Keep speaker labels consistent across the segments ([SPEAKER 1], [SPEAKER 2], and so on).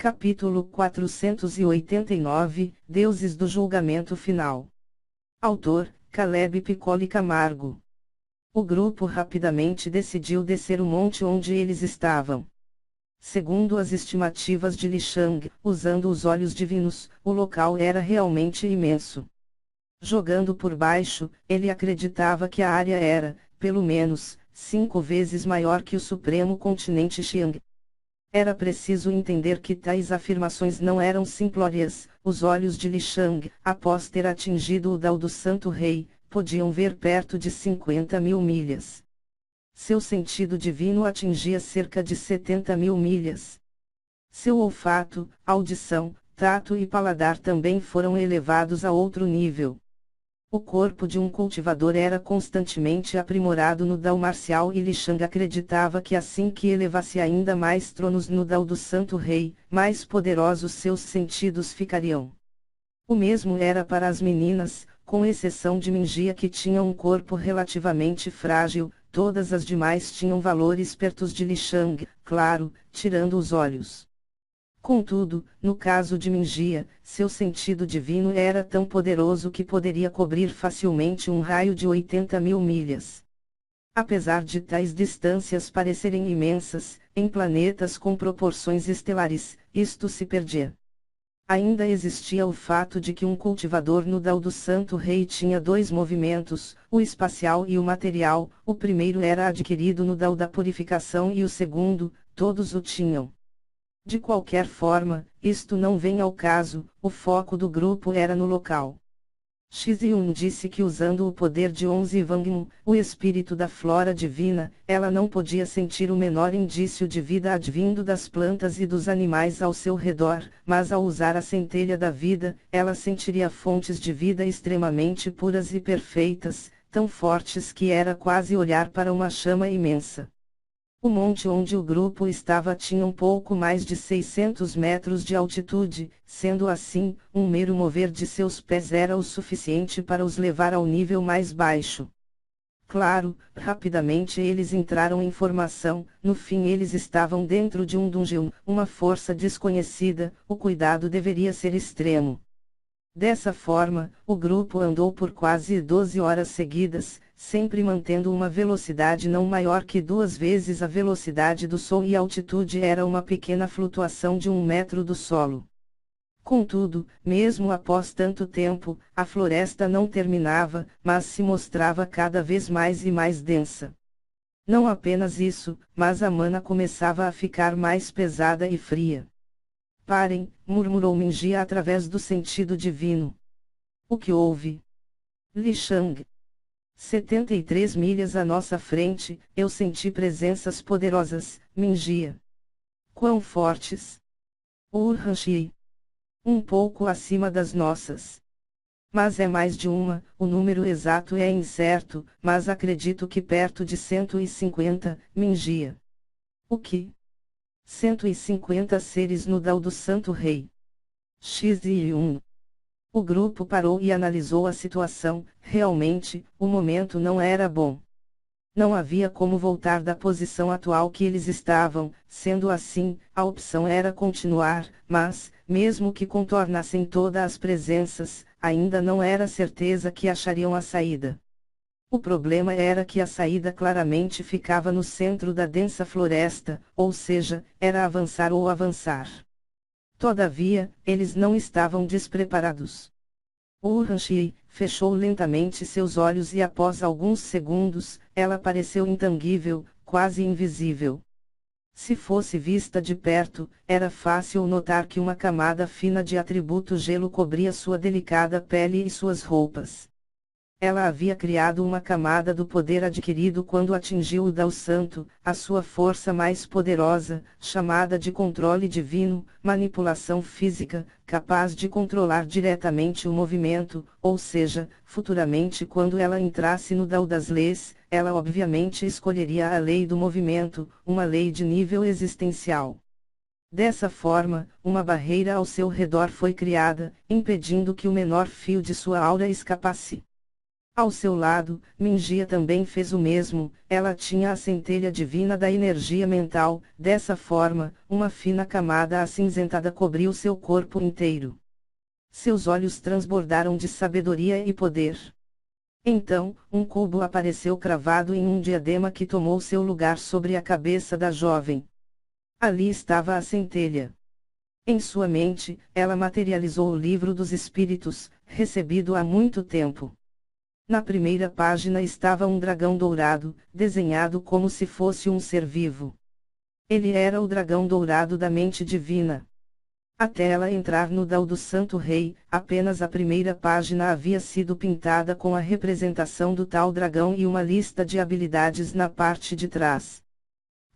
[SPEAKER 1] Capítulo 489, Deuses do Julgamento Final. Autor, Caleb Piccoli Camargo. O grupo rapidamente decidiu descer o monte onde eles estavam. Segundo as estimativas de Li Shang, usando os olhos divinos, o local era realmente imenso. Jogando por baixo, ele acreditava que a área era, pelo menos, 5 vezes maior que o supremo continente Xiang. Era preciso entender que tais afirmações não eram simplórias. Os olhos de Li Shang, após ter atingido o Dao do Santo Rei, podiam ver perto de 50.000 milhas. Seu sentido divino atingia cerca de 70.000 milhas. Seu olfato, audição, tato e paladar também foram elevados a outro nível. O corpo de um cultivador era constantemente aprimorado no Dao marcial e Li Shang acreditava que assim que elevasse ainda mais tronos no Dao do Santo Rei, mais poderosos seus sentidos ficariam. O mesmo era para as meninas, com exceção de Minjia que tinha um corpo relativamente frágil, todas as demais tinham valores perto de Li Shang, claro, tirando os olhos. Contudo, no caso de Minjia, seu sentido divino era tão poderoso que poderia cobrir facilmente um raio de 80.000 milhas. Apesar de tais distâncias parecerem imensas, em planetas com proporções estelares, isto se perdia. Ainda existia o fato de que um cultivador no Dao do Santo Rei tinha dois movimentos, o espacial e o material. O primeiro era adquirido no Dao da Purificação e o segundo, todos o tinham. De qualquer forma, isto não vem ao caso, o foco do grupo era no local. Xiziun disse que usando o poder de Onze Wangmun, o espírito da flora divina, ela não podia sentir o menor indício de vida advindo das plantas e dos animais ao seu redor, mas ao usar a centelha da vida, ela sentiria fontes de vida extremamente puras e perfeitas, tão fortes que era quase olhar para uma chama imensa. O monte onde o grupo estava tinha um pouco mais de 600 metros de altitude, sendo assim, um mero mover de seus pés era o suficiente para os levar ao nível mais baixo. Claro, rapidamente eles entraram em formação, no fim eles estavam dentro de um dungeon, uma força desconhecida, o cuidado deveria ser extremo. Dessa forma, o grupo andou por quase 12 horas seguidas, sempre mantendo uma velocidade não maior que 2 vezes a velocidade do som e a altitude era uma pequena flutuação de 1 metro do solo. Contudo, mesmo após tanto tempo, a floresta não terminava, mas se mostrava cada vez mais e mais densa. Não apenas isso, mas a mana começava a ficar mais pesada e fria. Parem, murmurou Minjia através do sentido divino. O que houve? Li Shang. 73 milhas à nossa frente, eu senti presenças poderosas, Minjia. Quão fortes? Urhanshi. Um pouco acima das nossas. Mas é mais de uma, o número exato é incerto, mas acredito que perto de 150, Minjia. O que? 150 seres no Dao do Santo Rei. Xiziun. O grupo parou e analisou a situação. Realmente, o momento não era bom. Não havia como voltar da posição atual que eles estavam, sendo assim, a opção era continuar, mas, mesmo que contornassem todas as presenças, ainda não era certeza que achariam a saída. O problema era que a saída claramente ficava no centro da densa floresta, ou seja, era avançar ou avançar. Todavia, eles não estavam despreparados. Urhanshi fechou lentamente seus olhos e após alguns segundos, ela pareceu intangível, quase invisível. Se fosse vista de perto, era fácil notar que uma camada fina de atributo gelo cobria sua delicada pele e suas roupas. Ela havia criado uma camada do poder adquirido quando atingiu o Dao Santo, a sua força mais poderosa, chamada de controle divino, manipulação física, capaz de controlar diretamente o movimento, ou seja, futuramente quando ela entrasse no Dao das leis, ela obviamente escolheria a lei do movimento, uma lei de nível existencial. Dessa forma, uma barreira ao seu redor foi criada, impedindo que o menor fio de sua aura escapasse. Ao seu lado, Mingia também fez o mesmo, ela tinha a centelha divina da energia mental, dessa forma, uma fina camada acinzentada cobriu seu corpo inteiro. Seus olhos transbordaram de sabedoria e poder. Então, um cubo apareceu cravado em um diadema que tomou seu lugar sobre a cabeça da jovem. Ali estava a centelha. Em sua mente, ela materializou o livro dos espíritos, recebido há muito tempo. Na primeira página estava um dragão dourado, desenhado como se fosse um ser vivo. Ele era o dragão dourado da mente divina. Até ela entrar no Dao do Santo Rei, apenas a primeira página havia sido pintada com a representação do tal dragão e uma lista de habilidades na parte de trás.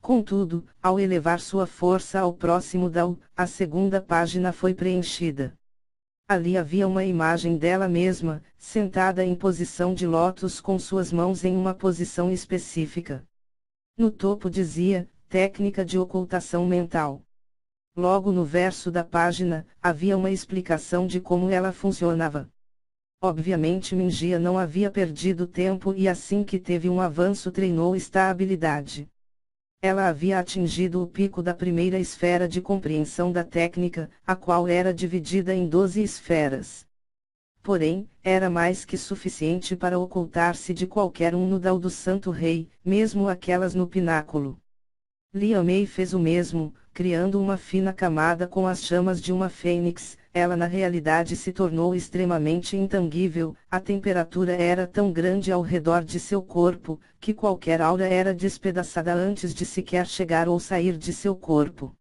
[SPEAKER 1] Contudo, ao elevar sua força ao próximo Dao, a segunda página foi preenchida. Ali havia uma imagem dela mesma, sentada em posição de lótus com suas mãos em uma posição específica. No topo dizia, técnica de ocultação mental. Logo no verso da página, havia uma explicação de como ela funcionava. Obviamente Mingia não havia perdido tempo e assim que teve um avanço treinou esta habilidade. Ela havia atingido o pico da primeira esfera de compreensão da técnica, a qual era dividida em 12 esferas. Porém, era mais que suficiente para ocultar-se de qualquer um no Dao do Santo Rei, mesmo aquelas no pináculo. Lian Mei fez o mesmo, criando uma fina camada com as chamas de uma fênix. Ela na realidade se tornou extremamente intangível, a temperatura era tão grande ao redor de seu corpo, que qualquer aura era despedaçada antes de sequer chegar ou sair de seu corpo.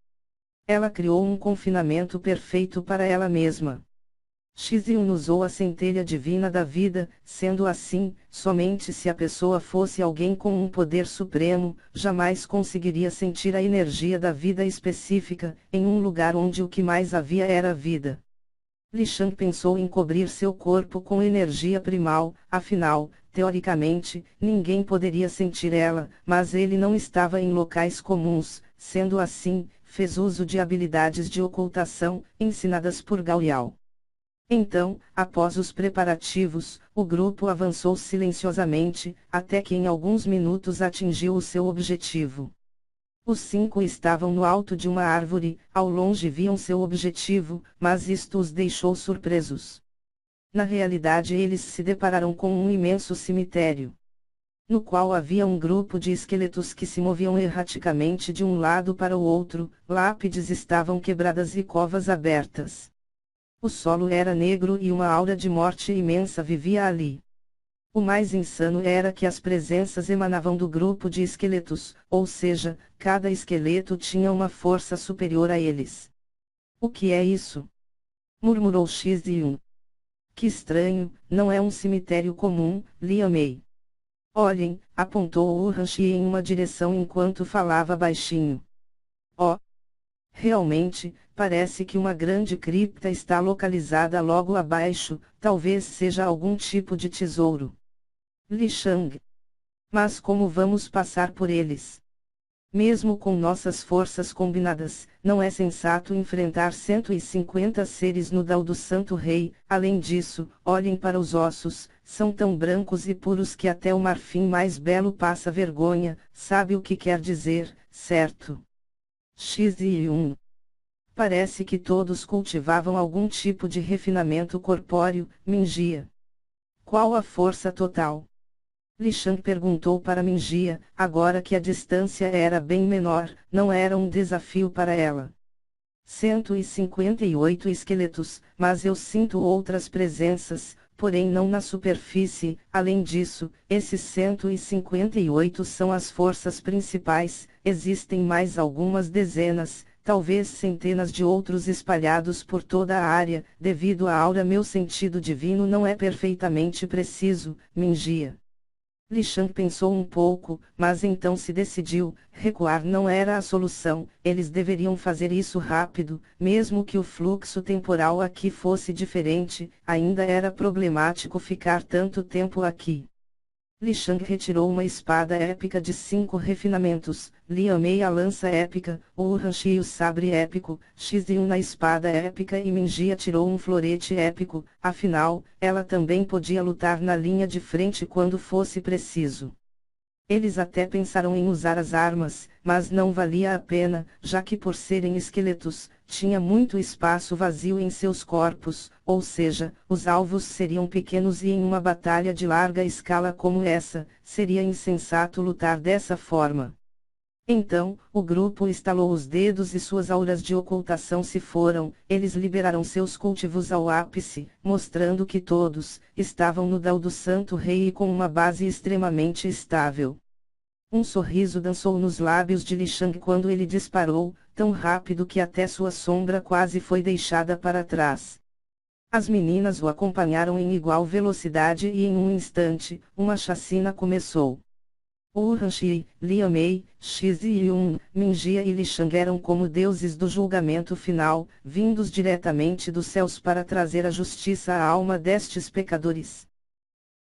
[SPEAKER 1] Ela criou um confinamento perfeito para ela mesma. Xiziun usou a centelha divina da vida, sendo assim, somente se a pessoa fosse alguém com um poder supremo, jamais conseguiria sentir a energia da vida específica, em um lugar onde o que mais havia era vida. Li Shang pensou em cobrir seu corpo com energia primal, afinal, teoricamente, ninguém poderia sentir ela, mas ele não estava em locais comuns, sendo assim, fez uso de habilidades de ocultação, ensinadas por Gao Yao. Então, após os preparativos, o grupo avançou silenciosamente, até que em alguns minutos atingiu o seu objetivo. Os 5 estavam no alto de uma árvore, ao longe viam seu objetivo, mas isto os deixou surpresos. Na realidade eles se depararam com um imenso cemitério, no qual havia um grupo de esqueletos que se moviam erraticamente de um lado para o outro, lápides estavam quebradas e covas abertas. O solo era negro e uma aura de morte imensa vivia ali. O mais insano era que as presenças emanavam do grupo de esqueletos, ou seja, cada esqueleto tinha uma força superior a eles. O que é isso? Murmurou Xiziun. Que estranho, não é um cemitério comum, Lian Mei. Olhem, apontou Wu Hanxi em uma direção enquanto falava baixinho. Oh! Realmente, parece que uma grande cripta está localizada logo abaixo, talvez seja algum tipo de tesouro. Li Shang. Mas como vamos passar por eles? Mesmo com nossas forças combinadas, não é sensato enfrentar 150 seres no Dao do Santo Rei. Além disso, olhem para os ossos, são tão brancos e puros que até o marfim mais belo passa vergonha. Sabe o que quer dizer, certo? Xiziun. Parece que todos cultivavam algum tipo de refinamento corpóreo, Mingia. Qual a força total? Li Shang perguntou para Mingia, agora que a distância era bem menor, não era um desafio para ela. 158 esqueletos, mas eu sinto outras presenças, porém não na superfície. Além disso, esses 158 são as forças principais, existem mais algumas dezenas, talvez centenas de outros espalhados por toda a área. Devido à aura, meu sentido divino não é perfeitamente preciso, Mingia. Li Shang pensou um pouco, mas então se decidiu. Recuar não era a solução, eles deveriam fazer isso rápido, mesmo que o fluxo temporal aqui fosse diferente, ainda era problemático ficar tanto tempo aqui. Li Shang retirou uma espada épica de 5 refinamentos, Liu Mei a lança épica, Urhanshi o sabre épico, Xizi na espada épica e Minji tirou um florete épico, afinal, ela também podia lutar na linha de frente quando fosse preciso. Eles até pensaram em usar as armas, mas não valia a pena, já que por serem esqueletos, tinha muito espaço vazio em seus corpos, ou seja, os alvos seriam pequenos e em uma batalha de larga escala como essa, seria insensato lutar dessa forma. Então, o grupo estalou os dedos e suas auras de ocultação se foram, eles liberaram seus cultivos ao ápice, mostrando que todos estavam no Dao do Santo Rei e com uma base extremamente estável. Um sorriso dançou nos lábios de Li Shang quando ele disparou, tão rápido que até sua sombra quase foi deixada para trás. As meninas o acompanharam em igual velocidade e em um instante, uma chacina começou. Urhanshi, Liu Mei, Xizi Yun, Minjia e Li Shang eram como deuses do julgamento final, vindos diretamente dos céus para trazer a justiça à alma destes pecadores.